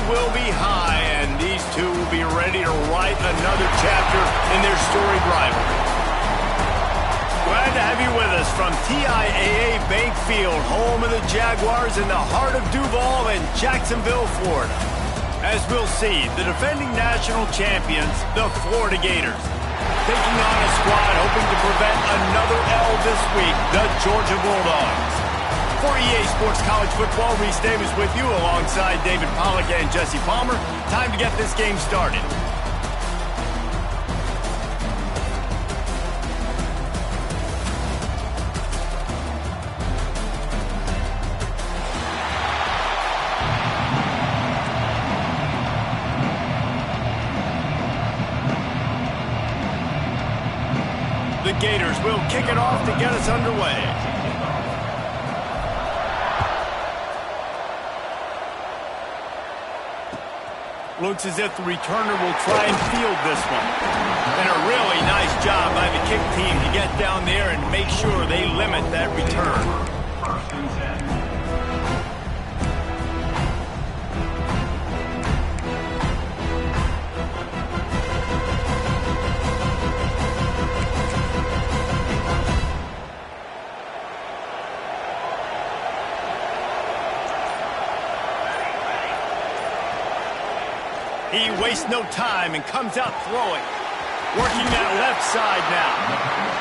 will be high, and these two will be ready to write another chapter in their storied rivalry. Glad to have you with us from TIAA Bank Field, home of the Jaguars in the heart of Duval and Jacksonville, Florida. As we'll see, the defending national champions, the Florida Gators, taking on a squad hoping to prevent another L this week, the Georgia Bulldogs. For EA Sports College Football, Reese Davis with you alongside David Pollack and Jesse Palmer. Time to get this game started. The Gators will kick it off to get us underway. Looks as if the returner will try and field this one. And a really nice job by the kick team to get down there and make sure they limit that return. He wastes no time and comes out throwing. Working that left side now.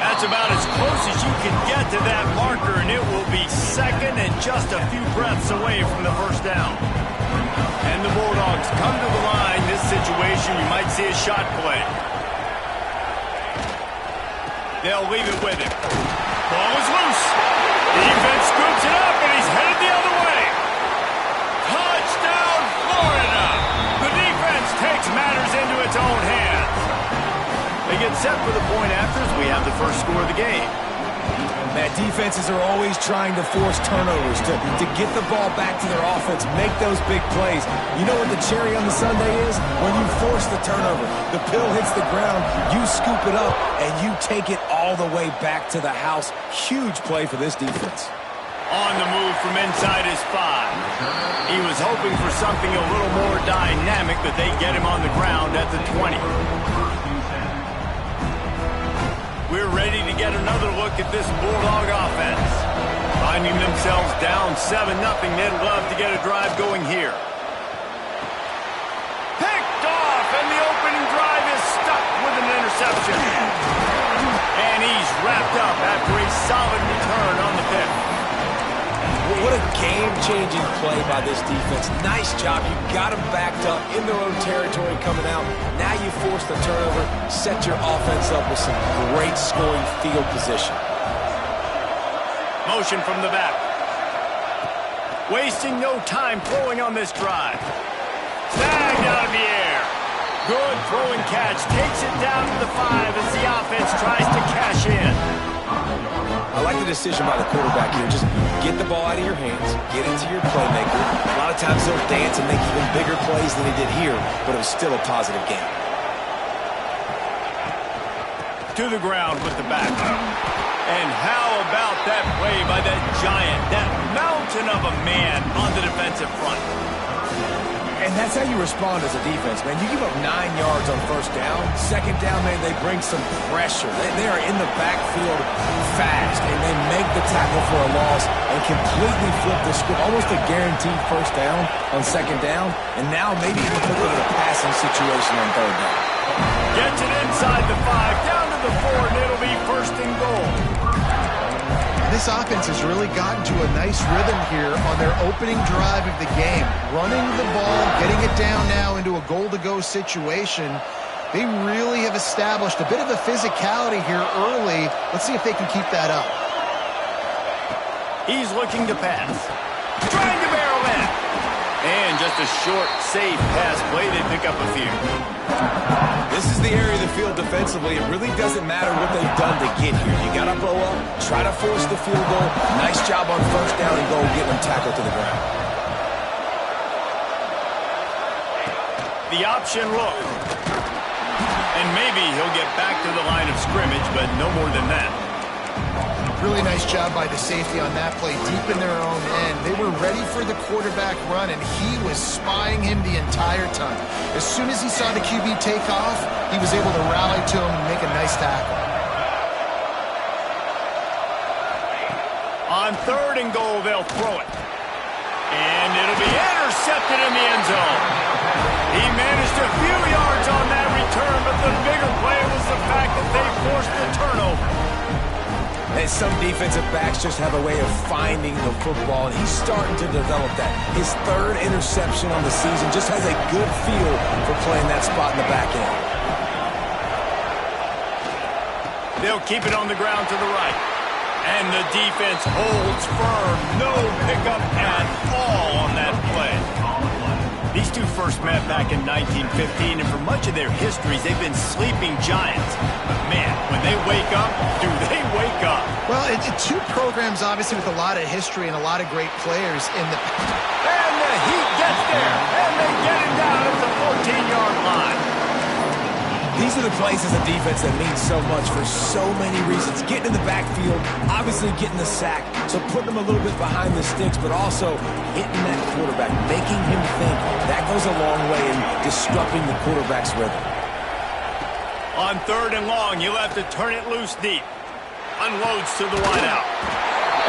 That's about as close as you can get to that marker, and it will be second and just a few breaths away from the first down. And the Bulldogs come to the line. This situation, we might see a shot play. They'll leave it with him. Ball is loose. Defense scoops it up, and he's headed the other way. Touchdown, Florida! The defense takes matters into its own hands. They get set for the point after as we have the first score of the game. Man, defenses are always trying to force turnovers to get the ball back to their offense, make those big plays. You know what the cherry on the sundae is? When you force the turnover, the pill hits the ground, you scoop it up, and you take it all the way back to the house. Huge play for this defense. On the move from inside his 5. He was hoping for something a little more dynamic, but they get him on the ground at the 20. We're ready to get another look at this Bulldog offense. Finding themselves down 7-0, they'd love to get a drive going here. Picked off, and the opening drive is stuck with an interception. And he's wrapped up after a solid return on the pick. What a game-changing play by this defense. Nice job. You got them backed up in their own territory coming out. Now you force the turnover, set your offense up with some great scoring field position. Motion from the back. Wasting no time throwing on this drive. Snagged out of the air. Good throwing catch. Takes it down to the 5 as the offense tries to cash in. I like the decision by the quarterback here. Just get the ball out of your hands, get it to your playmaker. A lot of times he'll dance and make even bigger plays than he did here, but it was still a positive game. To the ground with the back. And how about that play by that giant, that mountain of a man on the defensive front? And that's how you respond as a defense, man. You give up 9 yards on first down. Second down, man, they bring some pressure. They are in the backfield fast, and they make the tackle for a loss and completely flip the script. Almost a guaranteed first down on second down, and now maybe even put them in a passing situation on third down. Gets it inside the 5, down to the 4, and it'll be first and goal. This offense has really gotten to a nice rhythm here on their opening drive of the game. Running the ball, getting it down now into a goal-to-go situation. They really have established a bit of a physicality here early. Let's see if they can keep that up. He's looking to pass. Trying to barrel in. And just a short, safe pass play. They pick up a few. This is the area of the field defensively. It really doesn't matter what they've done to get here. You got to blow up, try to force the field goal. Nice job on first down and go get them tackled to the ground. The option look. And maybe he'll get back to the line of scrimmage, but no more than that. Really nice job by the safety on that play, deep in their own end. They were ready for the quarterback run, and he was spying him the the entire time. As soon as he saw the QB take off, he was able to rally to him and make a nice tackle. On 3rd and goal, they'll throw it. And it'll be intercepted in the end zone. He managed a few yards on that return, but the bigger play was the fact that they forced the turnover. And some defensive backs just have a way of finding the football, and he's starting to develop that. His 3rd interception on the season just has a good feel for playing that spot in the back end. They'll keep it on the ground to the right. And the defense holds firm. No pickup at all on that play. These two first met back in 1915, and for much of their histories, they've been sleeping giants. But man, when they wake up, do they wake up? Well, two programs, obviously, with a lot of history and a lot of great players in the... And the Heat gets there, and they get it down at the 14-yard line. These are the plays as a defense that mean so much for so many reasons. Getting in the backfield, obviously getting the sack, so putting them a little bit behind the sticks, but also hitting that quarterback, making him think. That goes a long way in disrupting the quarterback's rhythm. On 3rd and long, you'll have to turn it loose deep. Unloads to the wideout.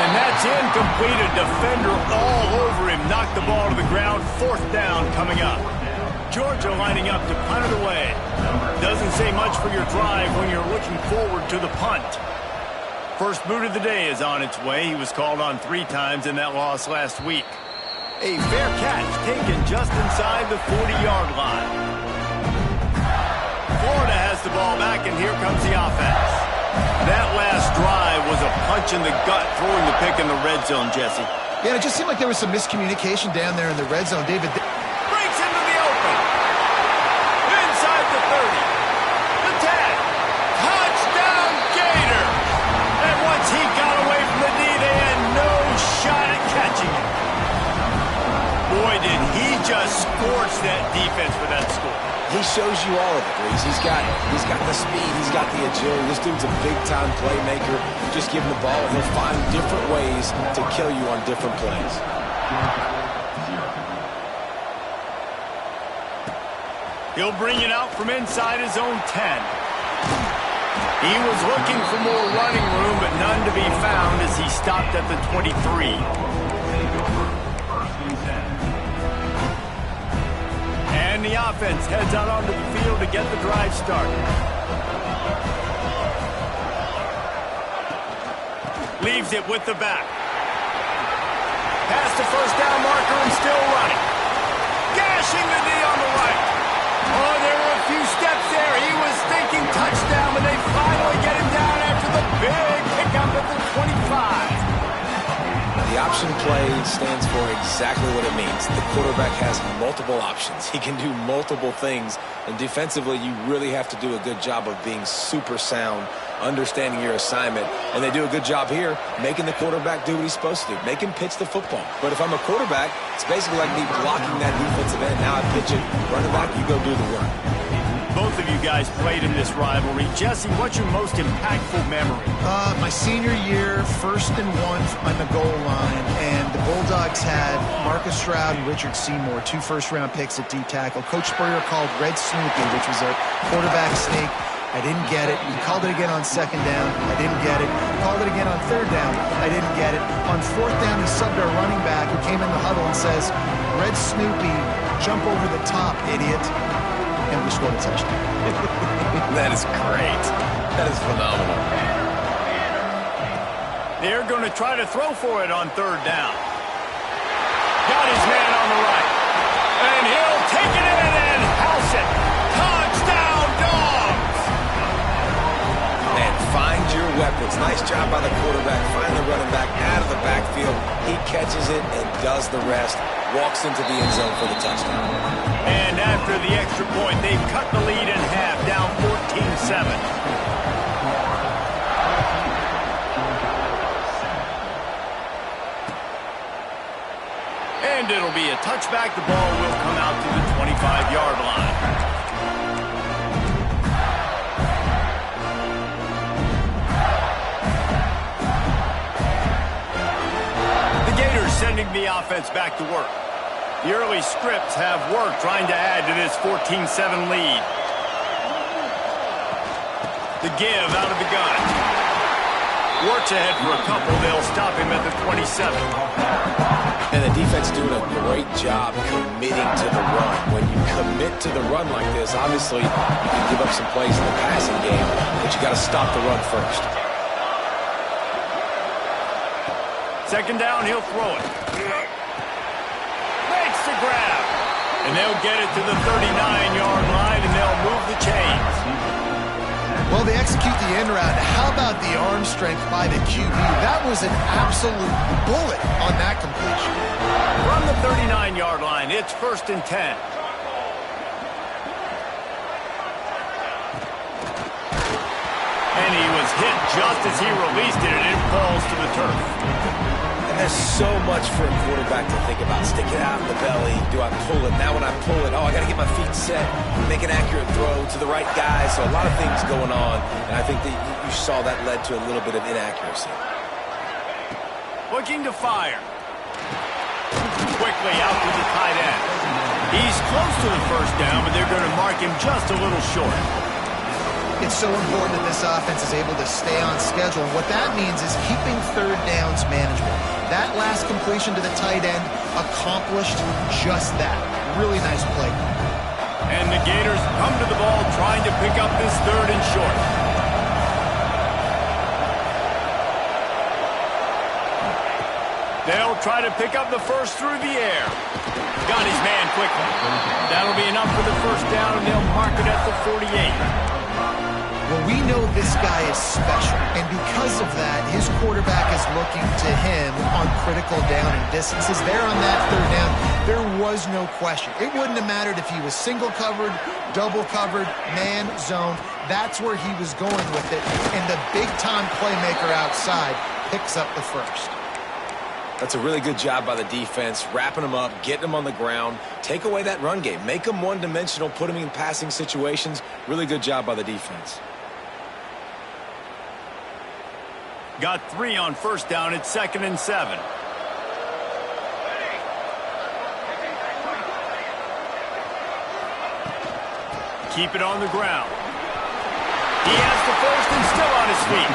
And that's incomplete. A defender all over him. Knocked the ball to the ground. 4th down coming up. Georgia lining up to punt it away. Doesn't say much for your drive when you're looking forward to the punt. First boot of the day is on its way. He was called on 3 times in that loss last week. A fair catch taken just inside the 40-yard line. Florida has the ball back, and here comes the offense. That last drive was a punch in the gut, throwing the pick in the red zone, Jesse. Yeah, it just seemed like there was some miscommunication down there in the red zone. David... Breaks into the open. Inside the 30. The 10. Touchdown, Gator. And once he got away from the knee, they had no shot at catching him. Boy, did he just scorch that defense for that score. He shows you all of it, Reese. He's got the speed, he's got the agility. This dude's a big-time playmaker. Just give him the ball, and he'll find different ways to kill you on different plays. He'll bring it out from inside his own 10. He was looking for more running room, but none to be found as he stopped at the 23. And the offense heads out onto the field to get the drive started. Leaves it with the back. Past the first down marker and still running. Gashing the knee on the right. Oh, there were a few steps there. He was thinking touchdown, but they finally get him down after the big pickup at the 25. The option play stands for exactly what it means. The quarterback has multiple options. He can do multiple things. And defensively, you really have to do a good job of being super sound, understanding your assignment. And they do a good job here, making the quarterback do what he's supposed to do, make him pitch the football. But if I'm a quarterback, it's basically like me blocking that defensive end. Now I pitch it, running back, you go do the work. Both of you guys played in this rivalry. Jesse, what's your most impactful memory? My senior year, 1st and 1 on the goal line, and the Bulldogs had Marcus Stroud and Richard Seymour, 2 first-round picks at D-tackle. Coach Spurrier called Red Snoopy, which was a quarterback sneak. I didn't get it. He called it again on 2nd down. I didn't get it. He called it again on 3rd down. I didn't get it. On 4th down, he subbed our running back who came in the huddle and says, Red Snoopy, jump over the top, idiot. And we scored a touchdown. That is great. That is phenomenal. They're going to try to throw for it on 3rd down. Got his man on the right. And he'll take it in and house it. Touchdown, Dogs! Man, find your weapons. Nice job by the quarterback. Find the running back out of the backfield. He catches it and does the rest. Walks into the end zone for the touchdown. And after the extra point, they've cut the lead in half, down 14-7. And it'll be a touchback. The ball will come out to the 25-yard line. The Gators sending the offense back to work. The early scripts have worked trying to add to this 14-7 lead. The give out of the gun. Works ahead for a couple. They'll stop him at the 27. And the defense doing a great job committing to the run. When you commit to the run like this, obviously you can give up some plays in the passing game, but you got to stop the run first. Second down, he'll throw it. Makes the grab. And they'll get it to the 39-yard line, and they'll move the chains. Well, they execute the end route. How about the arm strength by the QB? That was an absolute bullet on that completion. From the 39-yard line, it's 1st and 10. And he was hit just as he released it, and it falls to the turf. And there's so much for a quarterback to think about. Stick it out in the belly. Do I pull it? Now when I pull it, I got to get my feet set, make an accurate throw to the right guy. So a lot of things going on, and I think that you saw that led to a little bit of inaccuracy. Looking to fire. Quickly out to the tight end. He's close to the first down, but they're going to mark him just a little short. It's so important that this offense is able to stay on schedule. And what that means is keeping third downs manageable. That last completion to the tight end accomplished just that. Really nice play. And the Gators come to the ball trying to pick up this 3rd and short. They'll try to pick up the first through the air. Got his man quickly. That'll be enough for the first down, and they'll mark it at the 48. Well, we know this guy is special, and because of that, his quarterback is looking to him on critical down and distances. There on that 3rd down, there was no question. It wouldn't have mattered if he was single covered, double covered, man, zone. That's where he was going with it, and the big-time playmaker outside picks up the first. That's a really good job by the defense, wrapping them up, getting them on the ground, take away that run game, make them one-dimensional, put them in passing situations. Really good job by the defense. Got 3 on first down. It's 2nd and 7. Keep it on the ground. He has the first and still on his feet.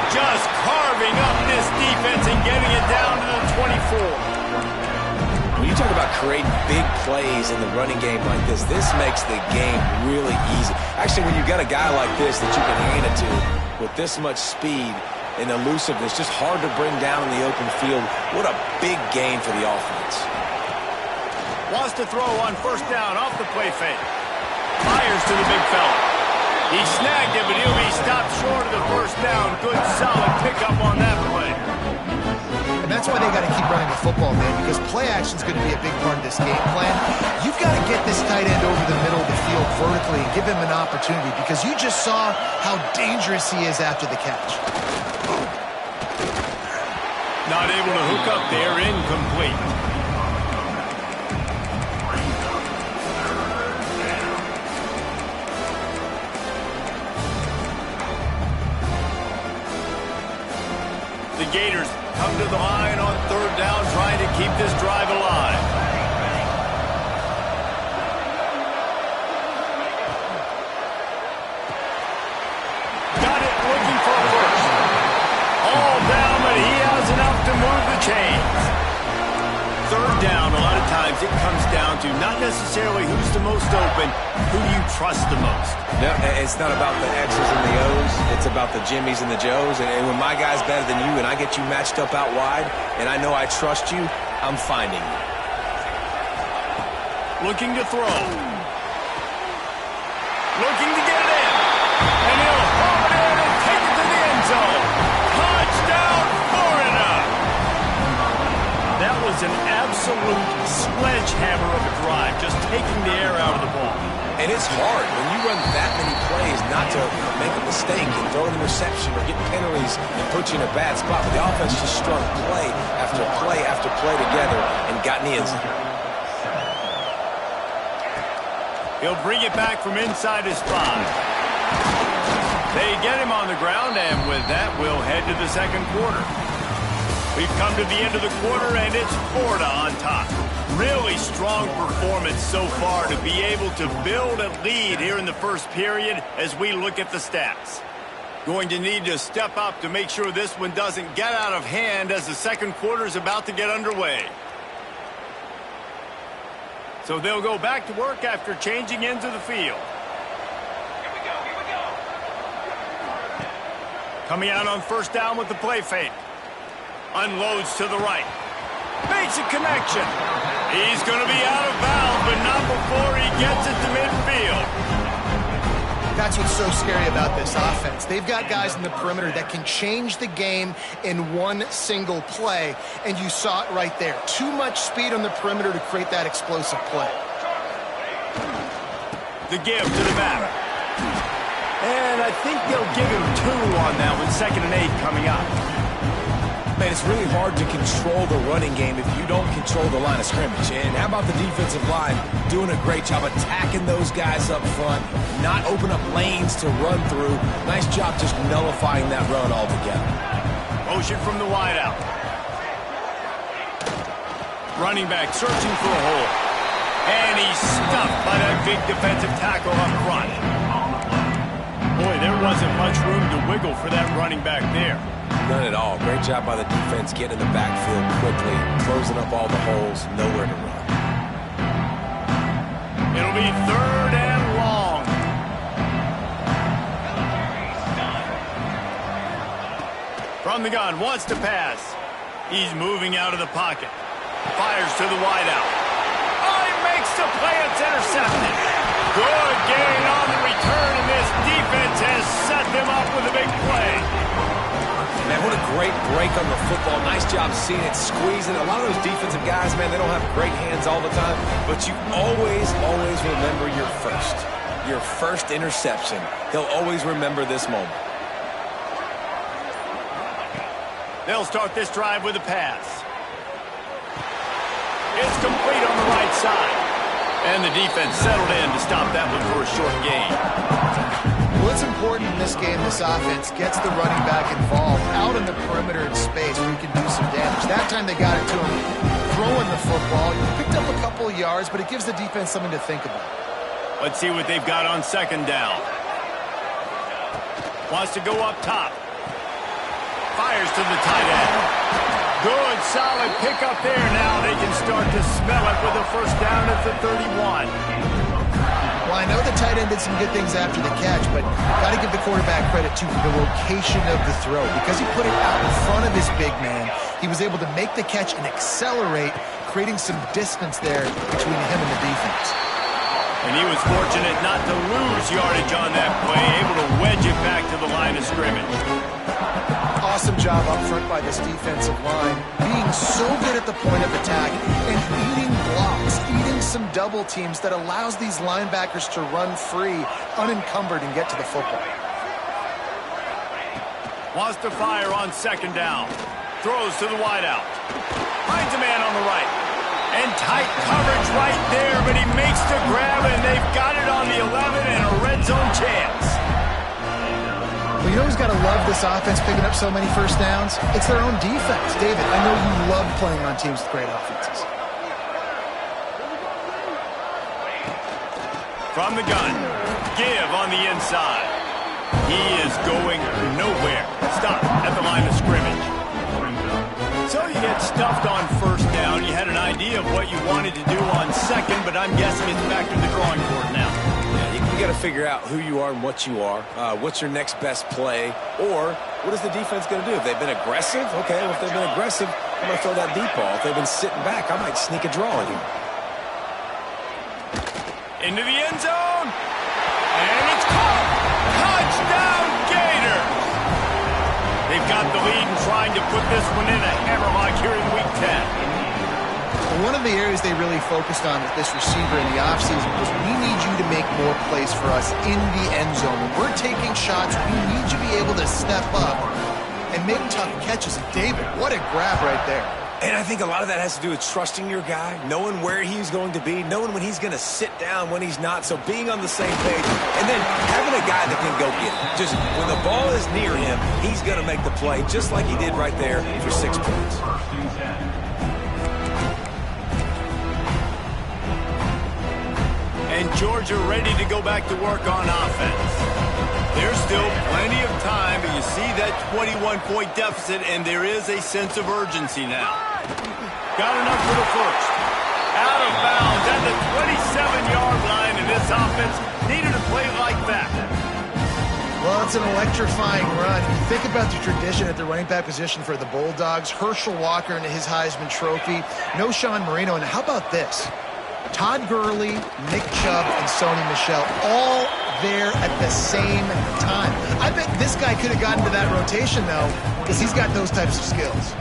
Just carving up this defense and getting it down to the 24. When you talk about creating big plays in the running game like this makes the game really easy. Actually, when you've got a guy like this that you can hand it to with this much speed and elusiveness, just hard to bring down in the open field. What a big gain for the offense. Wants to throw on first down off the play fake. Fires to the big fella. He snagged it, but he'll be stopped short of the first down. Good, solid pickup on that play. And that's why they got to keep running the football, man, because play action is going to be a big part of this game plan. You've got to get this tight end over the middle of the field vertically and give him an opportunity, because you just saw how dangerous he is after the catch. Not able to hook up there, incomplete. The Gators come to the line on 3rd down, trying to keep this drive alive. Got it, looking for a first. All down, but he has enough to move the chains. 3rd down, a lot of times it comes down to not necessarily who's the most open, who you trust the most. No, it's not about the X's and the O's. It's about the Jimmys and the Joes. And when my guy's better than you and I get you matched up out wide and I know I trust you, I'm finding you. Looking to throw. Looking to get it in. And he'll haul it in and take it to the end zone. Touchdown, Florida! That was an absolute sledgehammer of a drive, just taking the air out of the ball. And it's hard when you run that many plays not to make a mistake and throw an interception or get penalties and put you in a bad spot. But the offense just strung play after play after play together and got in the end zone. He'll bring it back from inside his 5. They get him on the ground, and with that, we'll head to the 2nd quarter. We've come to the end of the quarter, and it's Florida on top. Really strong performance so far to be able to build a lead here in the first period as we look at the stats. Going to need to step up to make sure this one doesn't get out of hand as the second quarter is about to get underway. So they'll go back to work after changing into the field. Here we go. Coming out on first down with the play fake. Unloads to the right. Makes a connection. He's going to be out of bounds, but not before he gets it to midfield. That's what's so scary about this offense. They've got guys in the perimeter that can change the game in one single play, and you saw it right there. Too much speed on the perimeter to create that explosive play. The give to the back. And I think they'll give him 2 on that one. 2nd and 8 coming up. Man, it's really hard to control the running game if you don't control the line of scrimmage. And how about the defensive line doing a great job attacking those guys up front, not open up lanes to run through. Nice job just nullifying that run altogether. Motion from the wideout. Running back searching for a hole. And he's stuffed by that big defensive tackle up front. Boy, there wasn't much room to wiggle for that running back there. None at all. Great job by the defense getting in the backfield quickly, closing up all the holes, nowhere to run. It'll be 3rd and long. From the gun, wants to pass. He's moving out of the pocket. Fires to the wideout. Oh, he makes the play. It's intercepted. Good gain on the return, and this defense has set them up with a big play. Man, what a great break on the football. Nice job seeing it, squeezing. A lot of those defensive guys, man, they don't have great hands all the time, but you always remember your first interception. They'll always remember this moment. They'll start this drive with a pass. It's complete on the right side. And the defense settled in to stop that one for a short gain. What's important in this game, this offense gets the running back involved out in the perimeter in space where he can do some damage. That time they got it to him throwing the football. He picked up a couple of yards, but it gives the defense something to think about. Let's see what they've got on 2nd down. Wants to go up top. Fires to the tight end. Good, solid pickup there. Now they can start to smell it with a first down at the 31. Well, I know the tight end did some good things after the catch, but got to give the quarterback credit to the location of the throw. Because he put it out in front of his big man, he was able to make the catch and accelerate, creating some distance there between him and the defense. And he was fortunate not to lose yardage on that play, able to wedge it back to the line of scrimmage. Awesome job up front by this defensive line, being so good at the point of attack and eating blocks, eating some double teams that allows these linebackers to run free, unencumbered, and get to the football. Wants to fire on 2nd down. Throws to the wideout. Finds a man on the right. And tight coverage right there, but he makes the grab, and they've got it on the 11 and a red zone chance. Well, you know who's got to love this offense picking up so many first downs? It's their own defense. David, I know you love playing on teams with great offenses. From the gun, give on the inside. He is going nowhere. Stop at the line of scrimmage. So you get stuffed on first down. You had an idea of what you wanted to do on 2nd, but I'm guessing it's back to the drawing board now. You got to figure out who you are and what you are. What's your next best play? Or what is the defense going to do? If they've been aggressive, okay, well, if they've been aggressive, I'm going to throw that deep ball. If they've been sitting back, I might sneak a draw in here. Into the end zone. And it's caught. Touchdown, Gators. They've got the lead and trying to put this one in a hammerlock here in Week 10. One of the areas they really focused on with this receiver in the offseason was we need you to make more plays for us in the end zone. When we're taking shots, we need you to be able to step up and make tough catches. And David, what a grab right there. And I think a lot of that has to do with trusting your guy, knowing where he's going to be, knowing when he's going to sit down, when he's not. So being on the same page, and then having a guy that can go get it. Just when the ball is near him, he's going to make the play, just like he did right there for 6 points. and Georgia ready to go back to work on offense. There's still plenty of time, but you see that 21-point deficit, and there is a sense of urgency now. Got enough for the first. Out of bounds at the 27-yard line, and this offense needed to play like that. Well, it's an electrifying run. You think about the tradition at the running back position for the Bulldogs. Herschel Walker and his Heisman Trophy. No Sean Marino. And how about this? Todd Gurley, Nick Chubb, and Sony Michel all there at the same time. I bet this guy could have gotten to that rotation, though, because he's got those types of skills.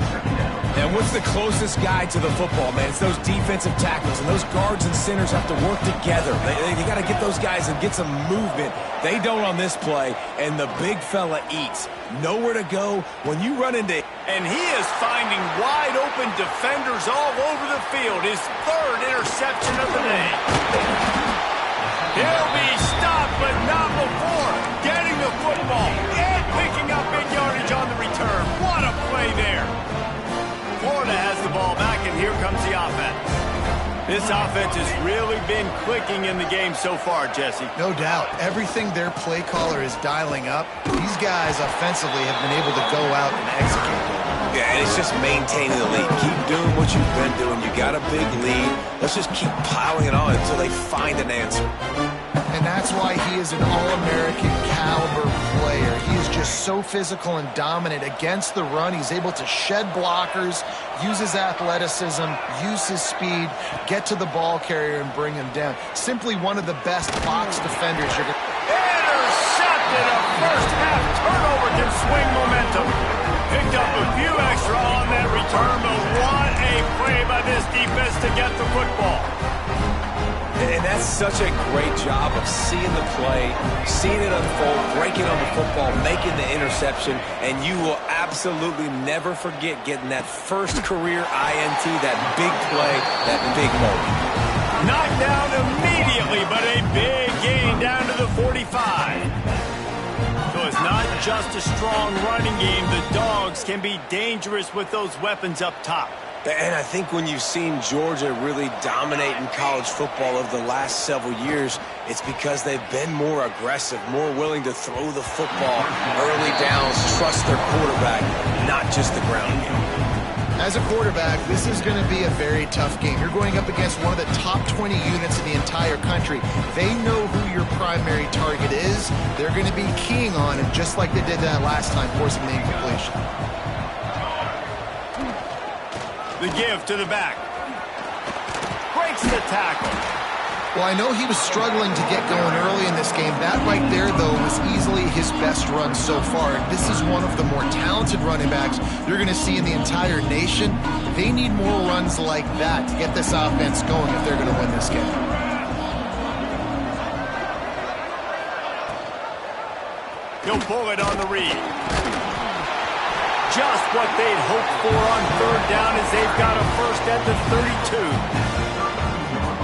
And what's the closest guy to the football, man? It's those defensive tackles, and those guards and centers have to work together. They got to get those guys and get some movement. They don't on this play, and the big fella eats. Nowhere to go when you run into... And he is finding wide-open defenders all over the field. His third interception of the day. He'll be stopped, but not before getting the football and picking up big yardage on the return. What a play there. Florida has the ball back, and here comes the offense. This offense has really been clicking in the game so far, Jesse. No doubt. Everything their play caller is dialing up, these guys offensively have been able to go out and execute. Yeah, and it's just maintaining the lead. Keep doing what you've been doing. You got a big lead. Let's just keep piling it on until they find an answer. And that's why he is an All-American caliber player. He is just so physical and dominant against the run. He's able to shed blockers, use his athleticism, use his speed, get to the ball carrier and bring him down. Simply one of the best box defenders you're going to... Intercepted! A first half turnover can swing momentum. Picked up a few extra on that return, but what a play by this defense to get the football. And that's such a great job of seeing the play, seeing it unfold, breaking on the football, making the interception, and you will absolutely never forget getting that first career INT, that big play, that big moment. Knocked down immediately, but a big gain down to the 45. So it's not just a strong running game. The Dogs can be dangerous with those weapons up top. And I think when you've seen Georgia really dominate in college football over the last several years, it's because they've been more aggressive, more willing to throw the football early downs, trust their quarterback, not just the ground game. As a quarterback, this is going to be a very tough game. You're going up against one of the top 20 units in the entire country. They know who your primary target is. They're going to be keying on it, just like they did that last time, forcing the incompletion. The give to the back. Breaks the tackle. Well, I know he was struggling to get going early in this game. That right there, though, was easily his best run so far. And this is one of the more talented running backs you're going to see in the entire nation. They need more runs like that to get this offense going if they're going to win this game. He'll pull it on the read. Just what they'd hoped for on third down as they've got a first at the 32.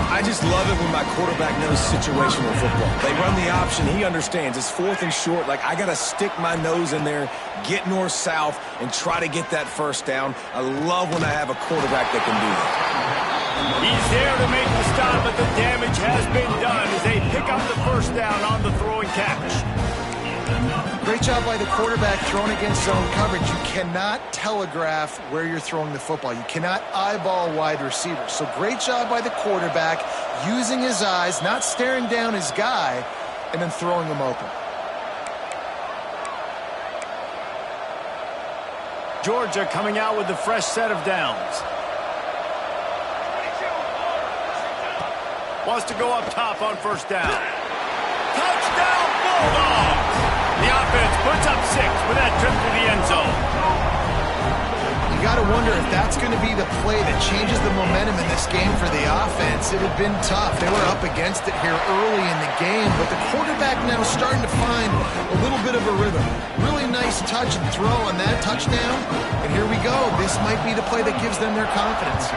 I just love it when my quarterback knows situational football. They run the option. He understands. It's fourth and short. Like, I got to stick my nose in there, get north-south, and try to get that first down. I love when I have a quarterback that can do that. He's there to make the stop, but the damage has been done as they pick up the first down on the throwing catch. Great job by the quarterback throwing against zone coverage. You cannot telegraph where you're throwing the football. You cannot eyeball wide receivers. So great job by the quarterback using his eyes, not staring down his guy, and then throwing him open. Georgia coming out with a fresh set of downs. Wants to go up top on first down. Touchdown Bulldogs! The offense puts up 6 with that trip to the end zone. You got to wonder if that's going to be the play that changes the momentum in this game for the offense. It had been tough. They were up against it here early in the game, but the quarterback now starting to find a little bit of a rhythm. Really nice touch and throw on that touchdown. And here we go. This might be the play that gives them their confidence.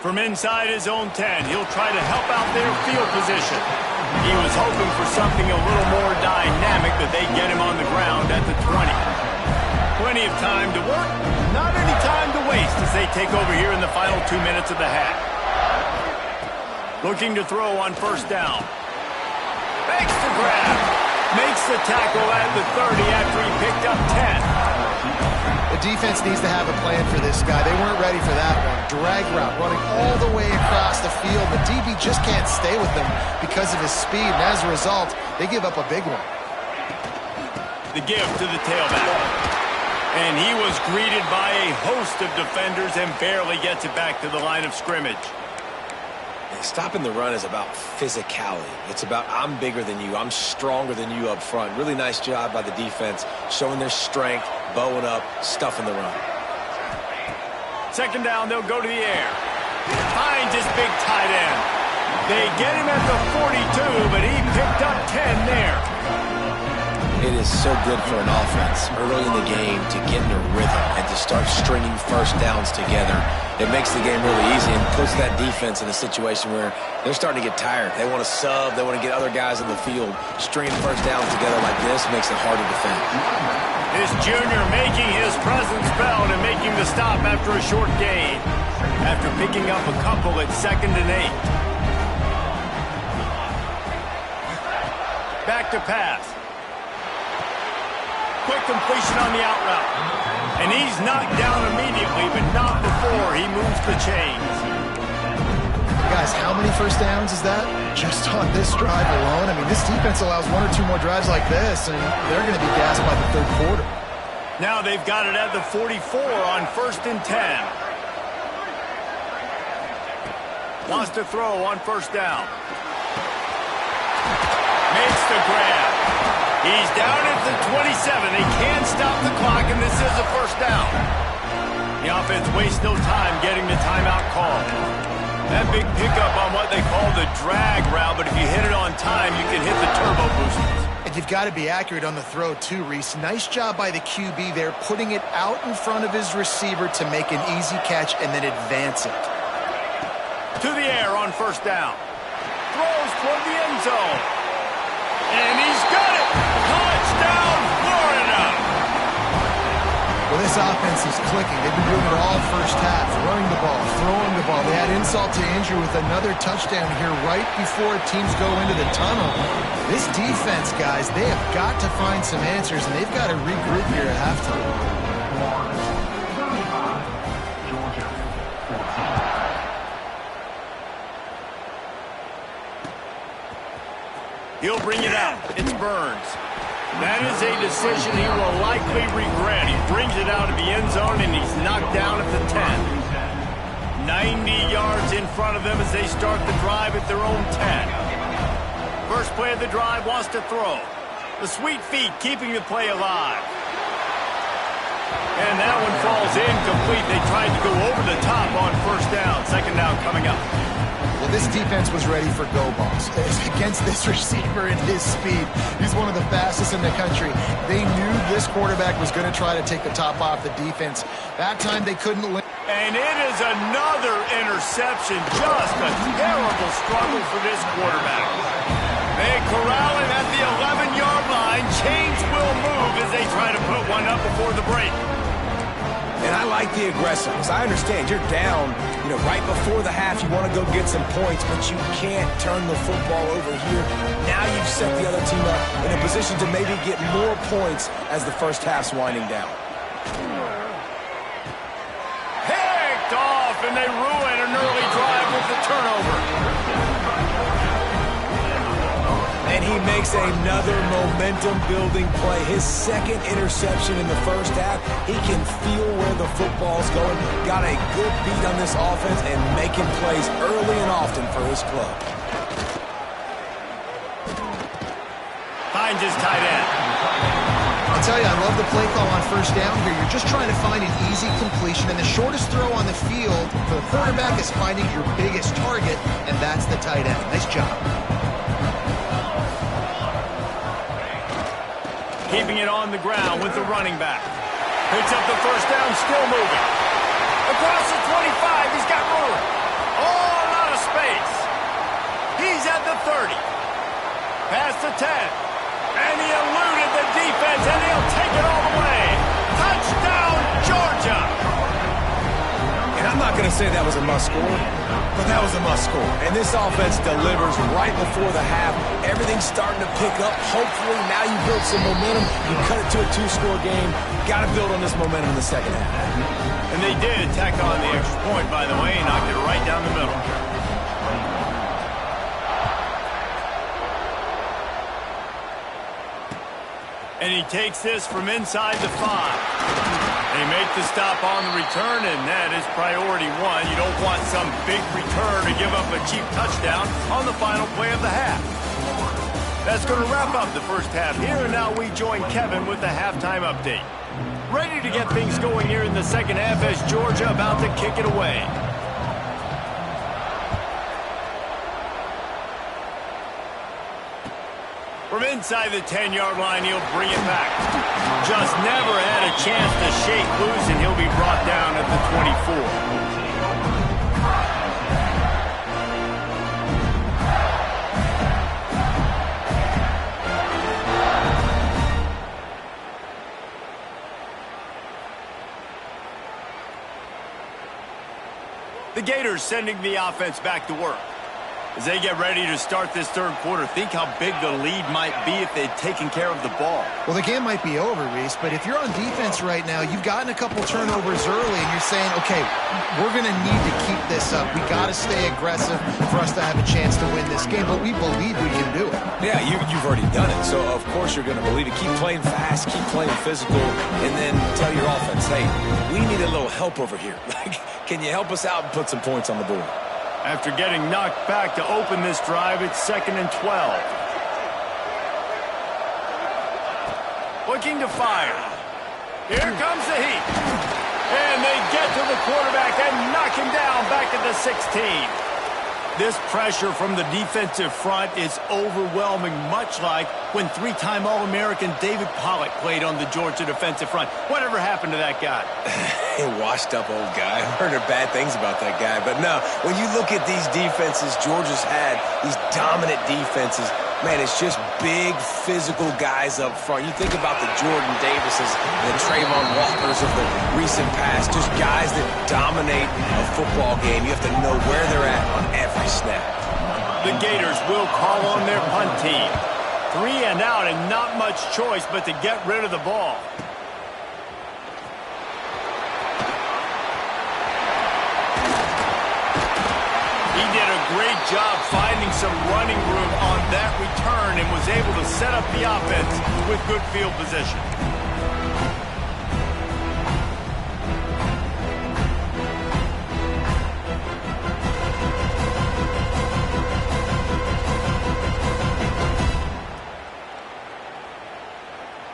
From inside his own 10, he'll try to help out their field position. He was hoping for something a little more dynamic, but they get him on the ground at the 20. Plenty of time to work, not any time to waste as they take over here in the final 2 minutes of the half. Looking to throw on first down. Makes the grab. Makes the tackle at the 30 after he picked up 10. The defense needs to have a plan for this guy. They weren't ready for that one. Drag route, running all the way across the field. The DB just can't stay with him because of his speed, and as a result, they give up a big one. The give to the tailback. And he was greeted by a host of defenders and barely gets it back to the line of scrimmage. Stopping the run is about physicality. It's about I'm bigger than you, I'm stronger than you up front. Really nice job by the defense, showing their strength, bowing up, stuffing the run. Second down, they'll go to the air. Finds his big tight end. They get him at the 42, but he picked up 10 there. It is so good for an offense early in the game to get in a rhythm and to start stringing first downs together. It makes the game really easy and puts that defense in a situation where they're starting to get tired. They want to sub. They want to get other guys in the field. Stringing first downs together like this makes it hard to defend. This junior making his presence felt and making the stop after a short gain. After picking up a couple at 2nd and 8. Back to pass. Quick completion on the out route. And he's knocked down immediately, but not before he moves the chains. Guys, how many first downs is that? Just on this drive alone? I mean, this defense allows 1 or 2 more drives like this, and they're going to be gassed by the third quarter. Now they've got it at the 44 on 1st and 10. Wants to throw on first down. Makes the grab. He's down at the 27. They can't stop the clock, and this is a first down. The offense wastes no time getting the timeout call. That big pickup on what they call the drag route, but if you hit it on time, you can hit the turbo boosters. And you've got to be accurate on the throw, too, Reese. Nice job by the QB there, putting it out in front of his receiver to make an easy catch and then advance it. To the air on first down. Throws toward the end zone. And he's got it! Touchdown, Florida! Well, this offense is clicking. They've been doing it all first half, running the ball, throwing the ball. They had insult to injury with another touchdown here right before teams go into the tunnel. This defense, guys, they have got to find some answers, and they've got to regroup here at halftime. He'll bring it out. It's Burns. That is a decision he will likely regret. He brings it out of the end zone, and he's knocked down at the 10. 90 yards in front of them as they start the drive at their own 10. First play of the drive wants to throw. The sweet feet keeping the play alive. And that one falls incomplete. They tried to go over the top on first down. Second down coming up. Well, this defense was ready for go balls. Against this receiver and his speed, he's one of the fastest in the country. They knew this quarterback was going to try to take the top off the defense. That time they couldn't win. And it is another interception. Just a terrible struggle for this quarterback. They corral him at the 11-yard line. Chains will move as they try to put one up before the break. And I like the aggressiveness. I understand you're down, right before the half. You want to go get some points, but you can't turn the football over here. Now you've set the other team up in a position to maybe get more points as the first half's winding down. Picked off, and they ruin an early drive with the turnover. And he makes another momentum-building play. His second interception in the first half. He can feel where the football's going. Got a good beat on this offense and making plays early and often for his club. Finds his tight end. I'll tell you, I love the play call on first down here. You're just trying to find an easy completion, and the shortest throw on the field for the quarterback is finding your biggest target, and that's the tight end. Nice job. Keeping it on the ground with the running back. Picks up the first down, still moving. Across the 25, he's got room. All out of space. He's at the 30. Past the 10. And he eluded the defense, and he'll take it all the way. Touchdown! going to say that was a must-score, but that was a must-score. And this offense delivers right before the half. Everything's starting to pick up. Hopefully, now you build some momentum. You cut it to a 2-score game. Got to build on this momentum in the second half. And they did tack on the extra point, by the way, and knocked it right down the middle. And he takes this from inside the 5. They make the stop on the return, and that is priority 1. You don't want some big return to give up a cheap touchdown on the final play of the half. That's going to wrap up the first half here, and now we join Kevin with the halftime update. Ready to get things going here in the second half as Georgia about to kick it away. From inside the 10-yard line, he'll bring it back. Just never had a chance to shake loose, and he'll be brought down at the 24. The Gators sending the offense back to work. As they get ready to start this third quarter, think how big the lead might be if they'd taken care of the ball. Well, the game might be over, Reese, but if you're on defense right now, you've gotten a couple turnovers early, and you're saying, okay, we're going to need to keep this up. We got to stay aggressive for us to have a chance to win this game, but we believe we can do it. Yeah, you've already done it, so of course you're going to believe it. Keep playing fast, keep playing physical, and then tell your offense, hey, we need a little help over here. Like, can you help us out and put some points on the board? After getting knocked back to open this drive, it's 2nd and 12. Looking to fire. Here comes the heat. And they get to the quarterback and knock him down back at the 16. This pressure from the defensive front is overwhelming, much like when 3-time All-American David Pollock played on the Georgia defensive front. Whatever happened to that guy? Washed-up old guy. I've heard bad things about that guy. But no, when you look at these defenses Georgia's had, these dominant defenses, man, it's just big, physical guys up front. You think about the Jordan Davises and the Trayvon Walkers of the recent past, just guys that dominate a football game. You have to know where they're at on every snap. The Gators will call on their punt team. 3 and out and not much choice but to get rid of the ball. He did a great job finding some running room on that return and was able to set up the offense with good field position.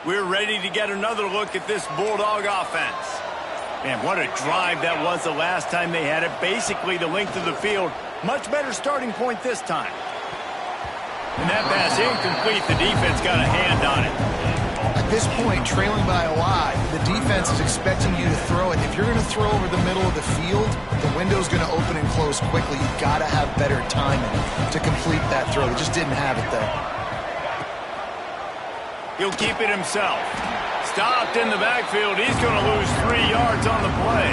We're ready to get another look at this Bulldog offense. Man, what a drive that was the last time they had it. Basically the length of the field. Much better starting point this time. And that pass incomplete. The defense got a hand on it. At this point, trailing by a lot, the defense is expecting you to throw it. If you're going to throw over the middle of the field, the window's going to open and close quickly. You've got to have better timing to complete that throw. They just didn't have it there. He'll keep it himself. Stopped in the backfield. He's going to lose 3 yards on the play.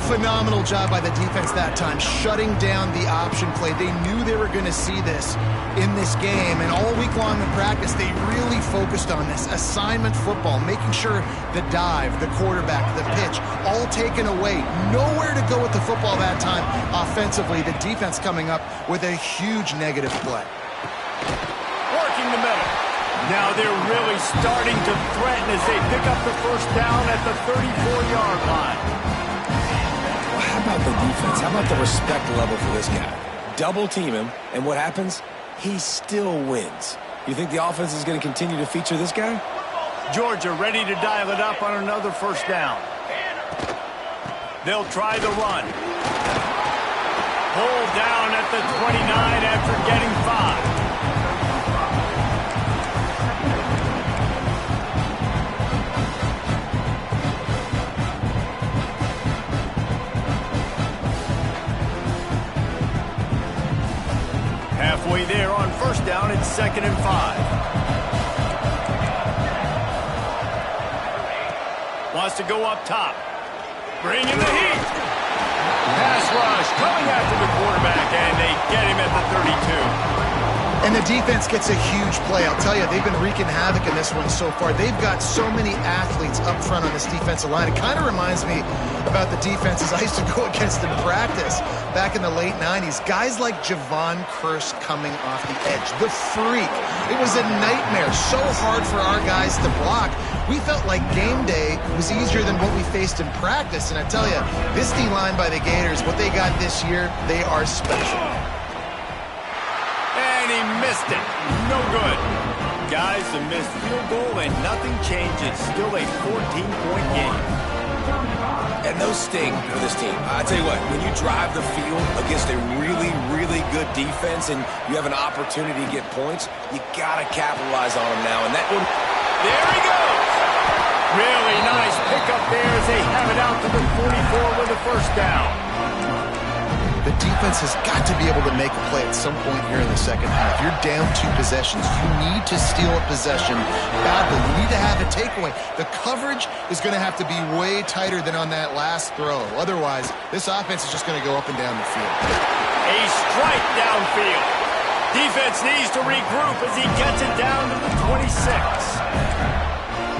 Phenomenal job by the defense that time, shutting down the option play. They knew they were going to see this in this game, and all week long in practice, they really focused on this. Assignment football, making sure the dive, the quarterback, the pitch, all taken away. Nowhere to go with the football that time offensively. The defense coming up with a huge negative play. Working the middle. Now they're really starting to threaten as they pick up the first down at the 34-yard line. Well, how about the defense? How about the respect level for this guy? Double team him, and what happens? He still wins. You think the offense is going to continue to feature this guy? Georgia ready to dial it up on another first down. They'll try the run. Pulled down at the 29 after getting 5. Halfway there on first down, it's 2nd and 5. Wants to go up top. Bring in the heat. rush coming after the quarterback, and they get him at the 32. And the defense gets a huge play. I'll tell you, they've been wreaking havoc in this one so far. They've got so many athletes up front on this defensive line. It kind of reminds me about the defenses I used to go against in practice back in the late 90s. Guys like Javon Curse coming off the edge. The freak. It was a nightmare. So hard for our guys to block. We felt like game day was easier than what we faced in practice. And I tell you, this D-line by the Gators, what they got this year, they are special. And he missed it. No good. Guys, a missed field goal and nothing changes. Still a 14-point game. And those sting for this team. I tell you what, when you drive the field against a really, really good defense and you have an opportunity to get points, you got to capitalize on them now. And that one... There he goes. Really nice pickup there as they have it out to the 44 with a first down. The defense has got to be able to make a play at some point here in the second half. You're down 2 possessions. You need to steal a possession badly. You need to have a takeaway. The coverage is going to have to be way tighter than on that last throw. Otherwise, this offense is just going to go up and down the field. A strike downfield. Defense needs to regroup as he gets it down to the 26.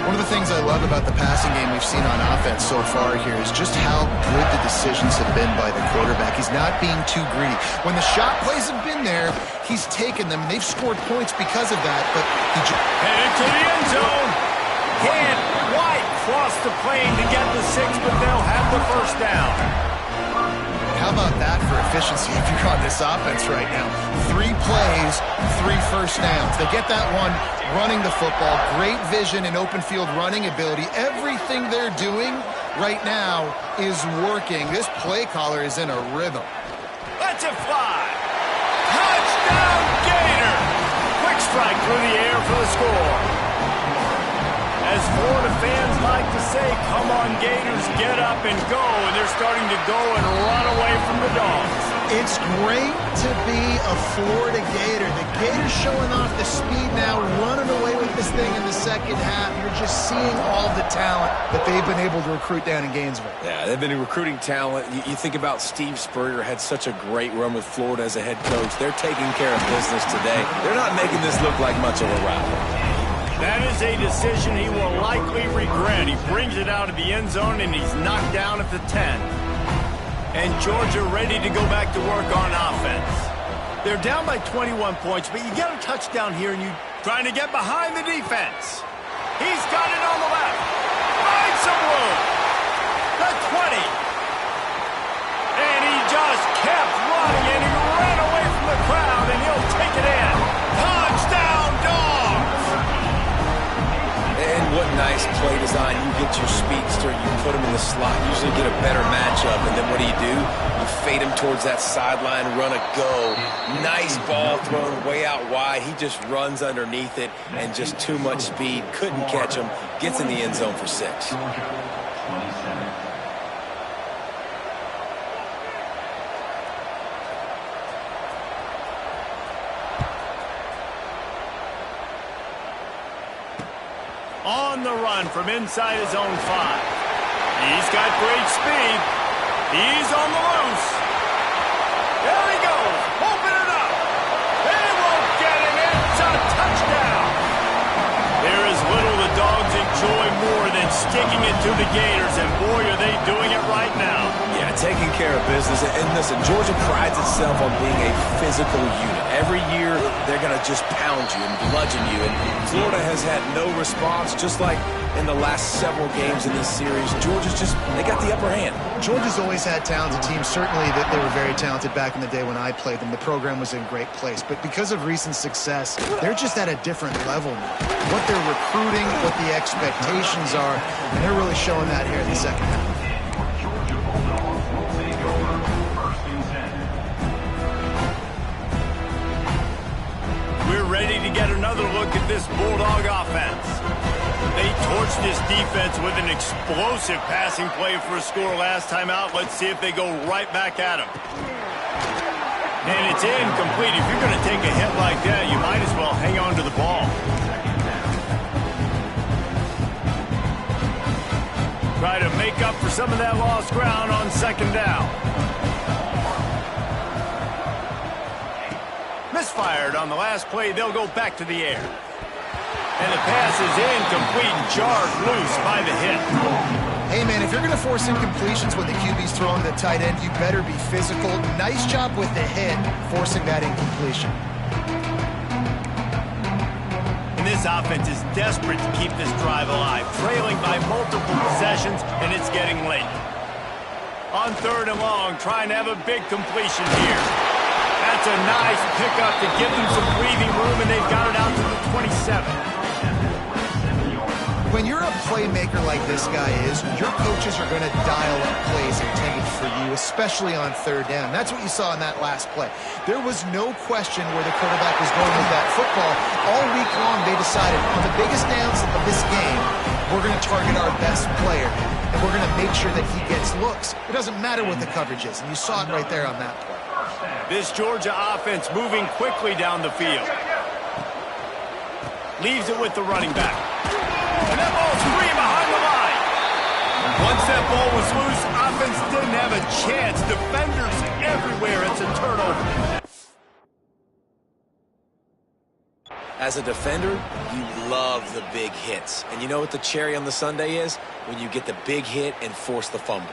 One of the things I love about the passing game we've seen on offense so far here is just how good the decisions have been by the quarterback. He's not being too greedy. When the shot plays have been there, he's taken them. They've scored points because of that, but he just... Headed to the end zone. Can't quite cross the plane to get the 6, but they'll have the first down. How about that for efficiency if you're on this offense right now? 3 plays, 3 first downs. They get that one running the football. Great vision and open field running ability. Everything they're doing right now is working. This play caller is in a rhythm. Let's it fly. Touchdown, Gator. Quick strike through the air for the score. As Florida fans like to say, come on, Gators, get up and go. And they're starting to go and run away from the Dogs. It's great to be a Florida Gator. The Gators showing off the speed now, running away with this thing in the second half. You're just seeing all the talent that they've been able to recruit down in Gainesville. Yeah, they've been recruiting talent. You think about Steve Spurrier had such a great run with Florida as a head coach. They're taking care of business today. They're not making this look like much of a rival. That is a decision he will likely regret. He brings it out of the end zone, and he's knocked down at the 10. And Georgia ready to go back to work on offense. They're down by 21 points, but you get a touchdown here, and you're trying to get behind the defense. He's got it on the left. Finds some room. The 20. And he just kept running, and he ran away from the crowd, and he'll take it in. Touchdown, Dogs! And what nice play design. You get your speedster, you put him in the slot, usually get a better matchup, and then what do? You fade him towards that sideline, run a go. Nice ball thrown way out wide. He just runs underneath it, and just too much speed. Couldn't catch him. Gets in the end zone for 6. On the run from inside his own 5. He's got great speed. He's on the loose. There he goes. Open it up. They won't get him. It's a touchdown. There is little the Dogs enjoy more than sticking it to the Gators, and boy, are they doing it right now. Yeah, taking care of business. And listen, Georgia prides itself on being a physical unit. Every year, they're going to just pound you and bludgeon you. And Florida has had no response, just like in the last several games in this series. Georgia's just, they got the upper hand. Georgia's always had talented teams. Certainly that they were very talented back in the day when I played them. The program was in great place. But because of recent success, they're just at a different level now. What they're recruiting, what the expectations are, and they're really showing that here in the second half. We're ready to get another look at this Bulldog offense. They torched this defense with an explosive passing play for a score last time out. Let's see if they go right back at him. And it's incomplete. If you're going to take a hit like that, you might as well hang on to the ball. Try to make up for some of that lost ground on second down. fired. On the last play, they'll go back to the air. And the pass is incomplete, jarred loose by the hit. Hey, man, if you're going to force incompletions when the QB's throwing the tight end, you better be physical. Nice job with the hit, forcing that incompletion. And this offense is desperate to keep this drive alive, trailing by multiple possessions, and it's getting late. On 3rd and long, trying to have a big completion here. That's a nice pickup to give them some breathing room, and they've got it out to the 27. When you're a playmaker like this guy is, your coaches are going to dial up plays intended for you, especially on 3rd down. That's what you saw in that last play. There was no question where the quarterback was going with that football. All week long, they decided on the biggest downs of this game, we're going to target our best player, and we're going to make sure that he gets looks. It doesn't matter what the coverage is, and you saw it right there on that play. This Georgia offense moving quickly down the field. Leaves it with the running back. And that ball's free behind the line. Once that ball was loose, offense didn't have a chance. Defenders everywhere. It's a turnover. As a defender, you love the big hits. And you know what the cherry on the sundae is? When you get the big hit and force the fumble.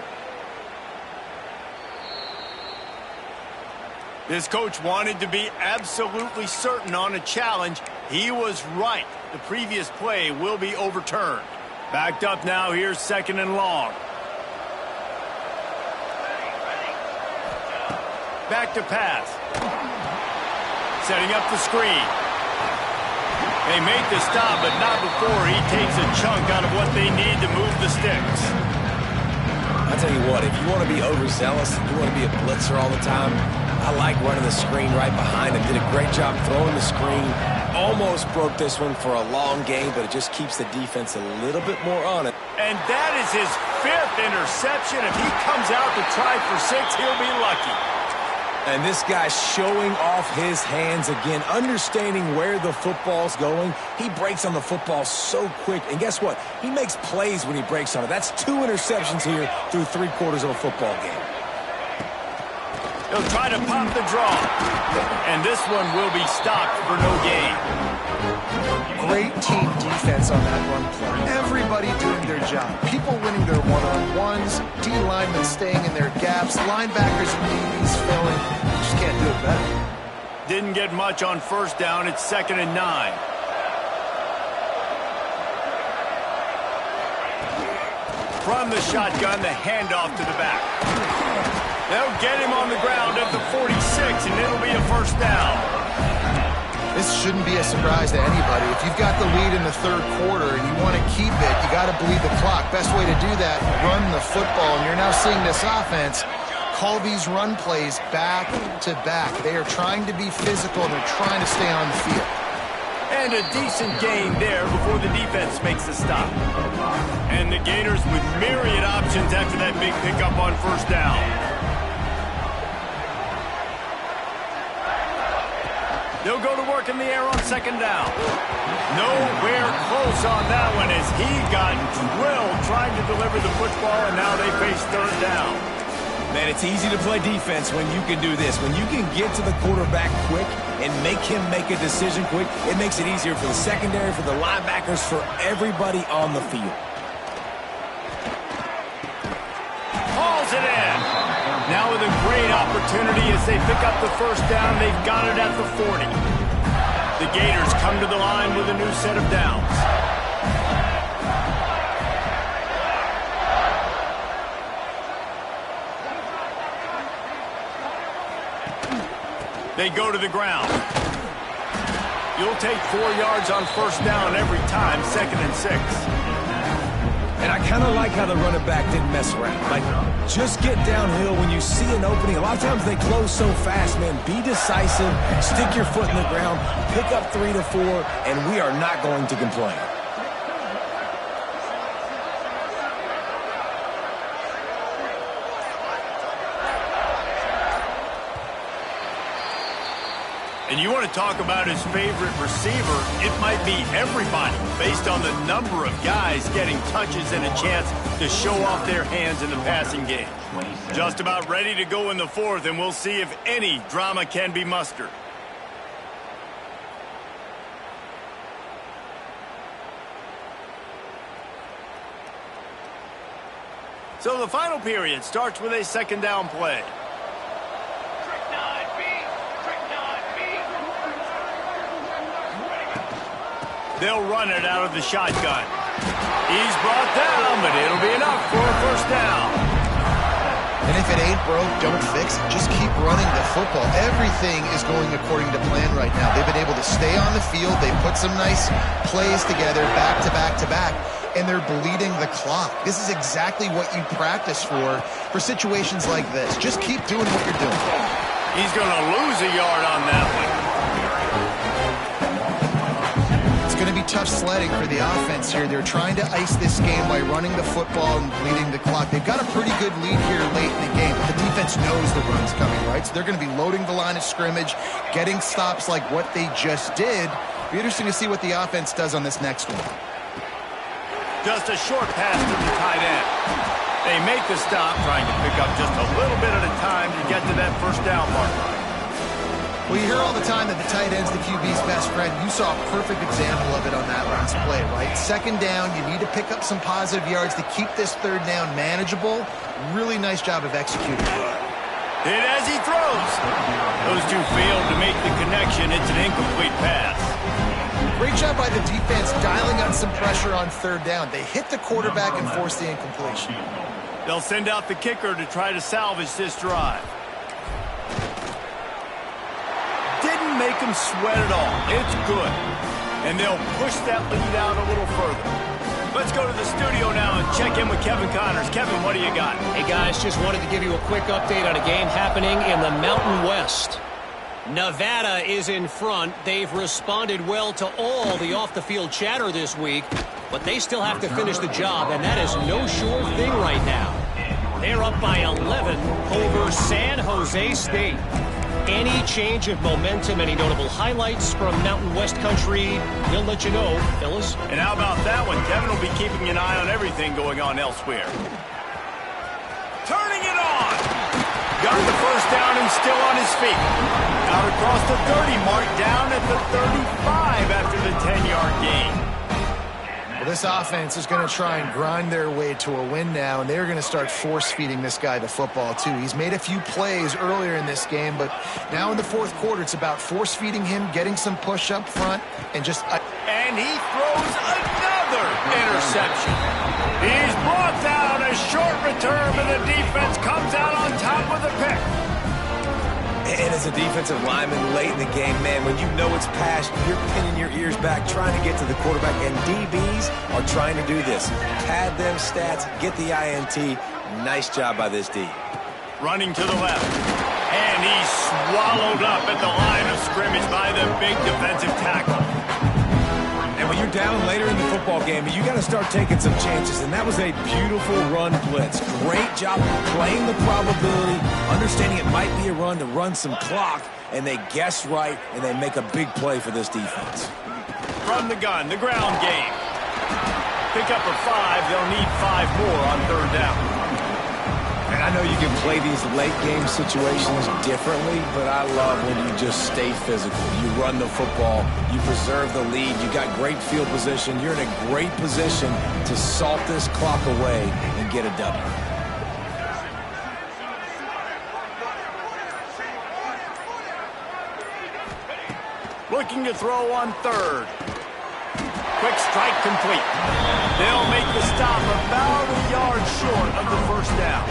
This coach wanted to be absolutely certain on a challenge. He was right. The previous play will be overturned. Backed up now. Here's 2nd and long. Back to pass. Setting up the screen. They make the stop, but not before he takes a chunk out of what they need to move the sticks. I'll tell you what, if you want to be overzealous, you want to be a blitzer all the time, I like running the screen right behind him. Did a great job throwing the screen. Almost broke this one for a long game, but it just keeps the defense a little bit more on it. And that is his 5th interception. If he comes out to try for 6, he'll be lucky. And this guy's showing off his hands again, understanding where the football's going. He breaks on the football so quick. And guess what? He makes plays when he breaks on it. That's 2 interceptions here through 3/4 of a football game. He'll try to pop the draw. And this one will be stopped for no gain. Great team defense on that run play. Everybody doing their job. People winning their one-on-ones, D linemen staying in their gaps, linebackers and DBs filling. You just can't do it better. Didn't get much on 1st down. It's 2nd and 9. From the shotgun, the handoff to the back. They'll get him on the ground at the 46, and it'll be a 1st down. This shouldn't be a surprise to anybody. If you've got the lead in the 3rd quarter and you want to keep it, you got to bleed the clock. Best way to do that, run the football. And you're now seeing this offense call these run plays back to back. They are trying to be physical, and they're trying to stay on the field. And a decent gain there before the defense makes the stop. And the Gators with myriad options after that big pickup on 1st down. They'll go to work in the air on 2nd down. Nowhere close on that one as he got drilled trying to deliver the football, and now they face 3rd down. Man, it's easy to play defense when you can do this. When you can get to the quarterback quick and make him make a decision quick, it makes it easier for the secondary, for the linebackers, for everybody on the field. Hauls it in. Now with a great opportunity as they pick up the 1st down. They've got it at the 40. The Gators come to the line with a new set of downs. They go to the ground. You'll take 4 yards on 1st down every time, 2nd and 6. And I kind of like how the running back didn't mess around. Like, just get downhill when you see an opening. A lot of times they close so fast, man. Be decisive, stick your foot in the ground, pick up 3 to 4, and we are not going to complain. And you want to talk about his favorite receiver, it might be everybody based on the number of guys getting touches and a chance to show off their hands in the passing game. Just about ready to go in the 4th, and we'll see if any drama can be mustered. So the final period starts with a second down play. Trick 9B. Trick 9B. They'll run it out of the shotgun. He's brought down, but it'll be enough for a first down. And if it ain't broke, don't fix it. Just keep running the football. Everything is going according to plan right now. They've been able to stay on the field. They put some nice plays together back to back to back, and they're bleeding the clock. This is exactly what you practice for situations like this. Just keep doing what you're doing. He's going to lose a yard on that one. It's going to be tough sledding for the offense here. They're trying to ice this game by running the football and bleeding the clock. They've got a pretty good lead here late in the game, but the defense knows the run's coming, right? So they're going to be loading the line of scrimmage, getting stops like what they just did. It'll be interesting to see what the offense does on this next one. Just a short pass to the tight end. They make the stop, trying to pick up just a little bit at a time to get to that first down marker. Well, you hear all the time that the tight end's the QB's best friend. You saw a perfect example of it on that last play, right? Second down, you need to pick up some positive yards to keep this third down manageable. Really nice job of executing. Hit as he throws. Those two failed to make the connection. It's an incomplete pass. Great job by the defense dialing on some pressure on third down. They hit the quarterback and forced the incompletion. They'll send out the kicker to try to salvage this drive. Didn't make him sweat at all. It's good. And they'll push that lead out a little further. Let's go to the studio now and check in with Kevin Connors. Kevin, what do you got? Hey, guys, just wanted to give you a quick update on a game happening in the Mountain West. Nevada is in front. They've responded well to all the off-the-field chatter this week, but they still have to finish the job, and that is no sure thing right now. They're up by 11 over San Jose State. Any change of momentum, any notable highlights from Mountain West country, we'll let you know, fellas. And how about that one? Kevin will be keeping an eye on everything going on elsewhere. Turning it on! Got the first down and still on his feet. Out across the 30 mark, down at the 35 after the 10-yard gain. Well, this offense is going to try and grind their way to a win now, and they're going to start force-feeding this guy the football, too. He's made a few plays earlier in this game, but now in the fourth quarter, it's about force-feeding him, getting some push up front, and just... And he throws another interception. He's brought down a short return, and the defense comes out on top with a pick. And as a defensive lineman late in the game, man, when you know it's past, you're pinning your ears back, trying to get to the quarterback, and DBs are trying to do this. Pad them stats, get the INT. Nice job by this D. Running to the left. And he's swallowed up at the line of scrimmage by the big defensive tackle. And when you're down later in the football game, you got to start taking some chances, and that was a beautiful run blitz. Great job playing the probability, understanding it might be a run to run some clock, and they guess right, and they make a big play for this defense. From the gun, the ground game. Pick up a 5. They'll need 5 more on third down. And I know you can play these late-game situations differently, but I love when you just stay physical. You run the football, you preserve the lead, you got great field position, you're in a great position to salt this clock away and get a W. Looking to throw on third. Quick strike complete. They'll make the stop about a yard short of the first down.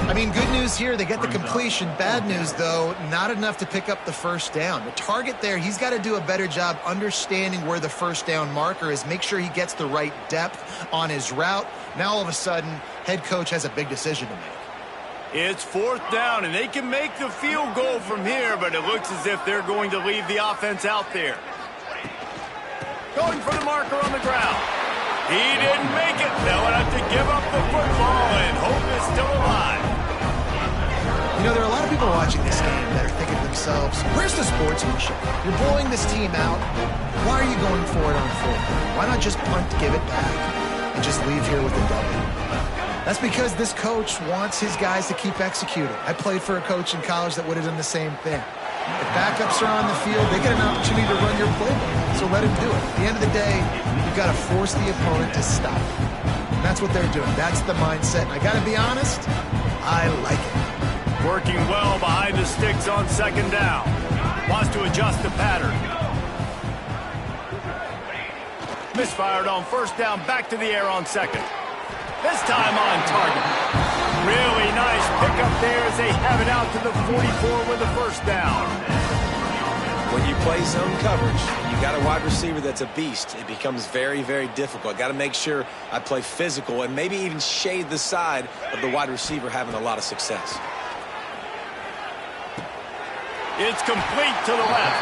I mean, good news here, they get the completion. Bad news, though, not enough to pick up the first down. The target there, he's got to do a better job understanding where the first down marker is, make sure he gets the right depth on his route. Now, all of a sudden, head coach has a big decision to make. It's fourth down, and they can make the field goal from here, but it looks as if they're going to leave the offense out there. Going for the marker on the ground. He didn't make it. They'll have to give up the football, and hope is still alive. You know, there are a lot of people watching this game that are thinking to themselves, where's the sportsmanship? You're blowing this team out. Why are you going for it on fourth? Why not just punt, give it back, and just leave here with a W? That's because this coach wants his guys to keep executing. I played for a coach in college that would have done the same thing. If backups are on the field, they get an opportunity to run your playbook, so let him do it. At the end of the day, you've got to force the opponent to stop. And that's what they're doing. That's the mindset. And I got to be honest, I like it. Working well behind the sticks on second down. Wants to adjust the pattern. Misfired on first down, back to the air on second. This time on target. Really nice pickup there as they have it out to the 44 with the first down. When you play zone coverage, you got a wide receiver that's a beast. It becomes very, very difficult. Got to make sure I play physical and maybe even shade the side of the wide receiver having a lot of success. It's complete to the left.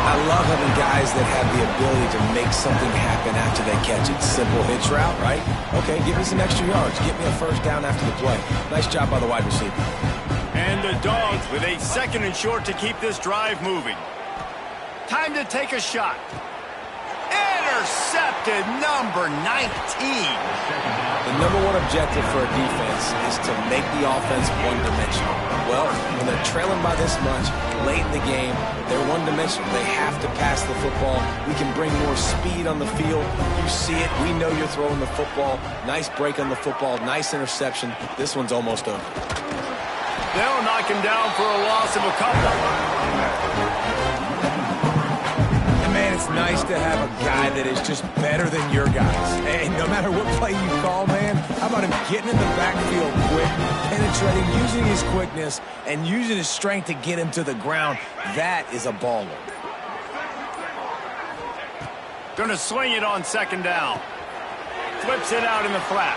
I love having guys that have the ability to make something happen after they catch it. Simple hitch route, right? Okay, give me some extra yards. Get me a first down after the play. Nice job by the wide receiver. And the Dogs with a 2nd and short to keep this drive moving. Time to take a shot. Intercepted, number 19. The number one objective for a defense is to make the offense one-dimensional. Well, when they're trailing by this much, late in the game, they're one-dimensional. They have to pass the football. We can bring more speed on the field. You see it. We know you're throwing the football. Nice break on the football. Nice interception. This one's almost over. They'll knock him down for a loss of a couple. And man, it's nice to have a guy that is just better than your guys. And no matter what play you call, man, how about him getting in the backfield quick, penetrating, using his quickness, and using his strength to get him to the ground. That is a baller. Gonna swing it on second down. Flips it out in the flat.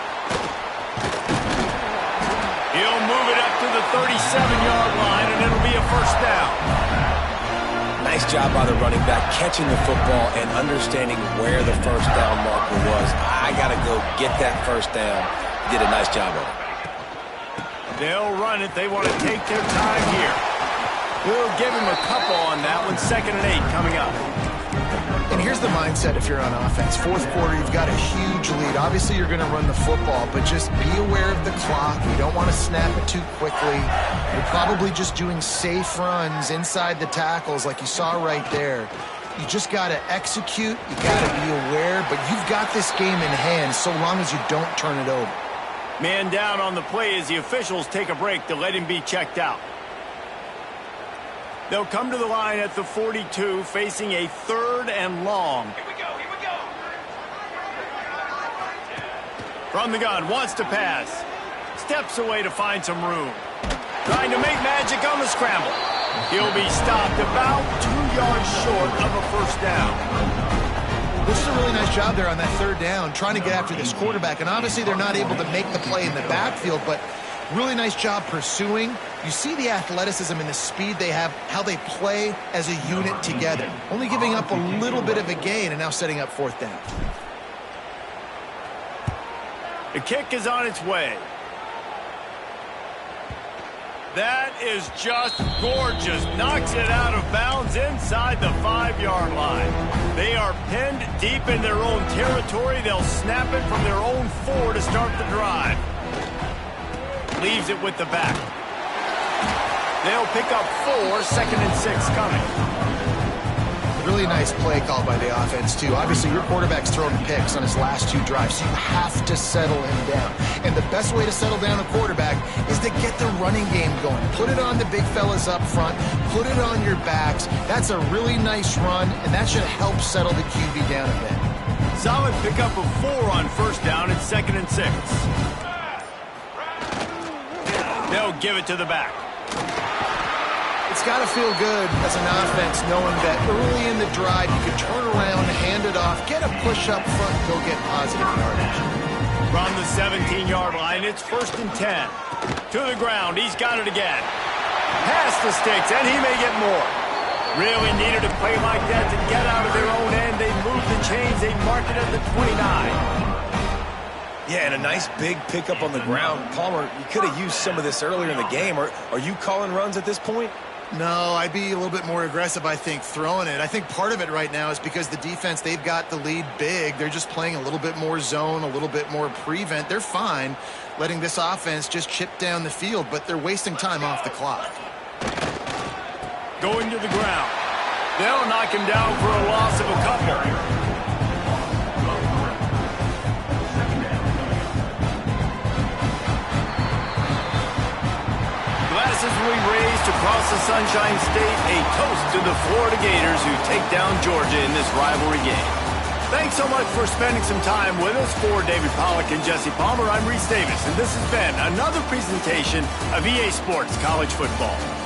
He'll move it up to the 37-yard line, and it'll be a first down. Nice job by the running back, catching the football and understanding where the first down marker was. I got to go get that first down. Did a nice job of it. They'll run it. They want to take their time here. We'll give him a couple on that one. 2nd and 8 coming up. And here's the mindset if you're on offense. Fourth quarter, you've got a huge lead. Obviously, you're going to run the football, but just be aware of the clock. You don't want to snap it too quickly. You're probably just doing safe runs inside the tackles like you saw right there. You just got to execute. You got to be aware, but you've got this game in hand so long as you don't turn it over. Man down on the play as the officials take a break to let him be checked out. They'll come to the line at the 42, facing a 3rd and long. Here we go, here we go. From the gun, wants to pass. Steps away to find some room. Trying to make magic on the scramble. He'll be stopped about 2 yards short of a first down. This is a really nice job there on that 3rd down, trying to get after this quarterback. And obviously they're not able to make the play in the backfield, but really nice job pursuing. You see the athleticism and the speed they have, how they play as a unit together. Only giving up a little bit of a gain and now setting up 4th down. The kick is on its way. That is just gorgeous. Knocks it out of bounds inside the 5-yard line. They are pinned deep in their own territory. They'll snap it from their own 4 to start the drive. Leaves it with the back. They'll pick up 4, 2nd and 6 coming. Really nice play call by the offense, too. Obviously, your quarterback's thrown picks on his last 2 drives, so you have to settle him down. And the best way to settle down a quarterback is to get the running game going. Put it on the big fellas up front. Put it on your backs. That's a really nice run, and that should help settle the QB down a bit. Solid pickup of 4 on first down and 2nd and 6. They'll give it to the back. It's got to feel good as an offense knowing that early in the drive you can turn around, hand it off, get a push up front, and go get positive yardage. From the 17-yard line, it's 1st and 10. To the ground, he's got it again. Past the sticks, and he may get more. Really needed a play like that to get out of their own end. They move the chains, they mark it at the 29. Yeah, and a nice big pickup on the ground. Palmer, you could have used some of this earlier in the game. Are you calling runs at this point? No, I'd be a little bit more aggressive, I think, throwing it. I think part of it right now is because the defense, they've got the lead big. They're just playing a little bit more zone, a little bit more prevent. They're fine letting this offense just chip down the field, but they're wasting time off the clock. Going to the ground. They'll knock him down for a loss of a couple. glasses will be raised across the Sunshine State, a toast to the Florida Gators who take down Georgia in this rivalry game. Thanks so much for spending some time with us. For David Pollack and Jesse Palmer, I'm Reese Davis, and this has been another presentation of EA Sports College Football.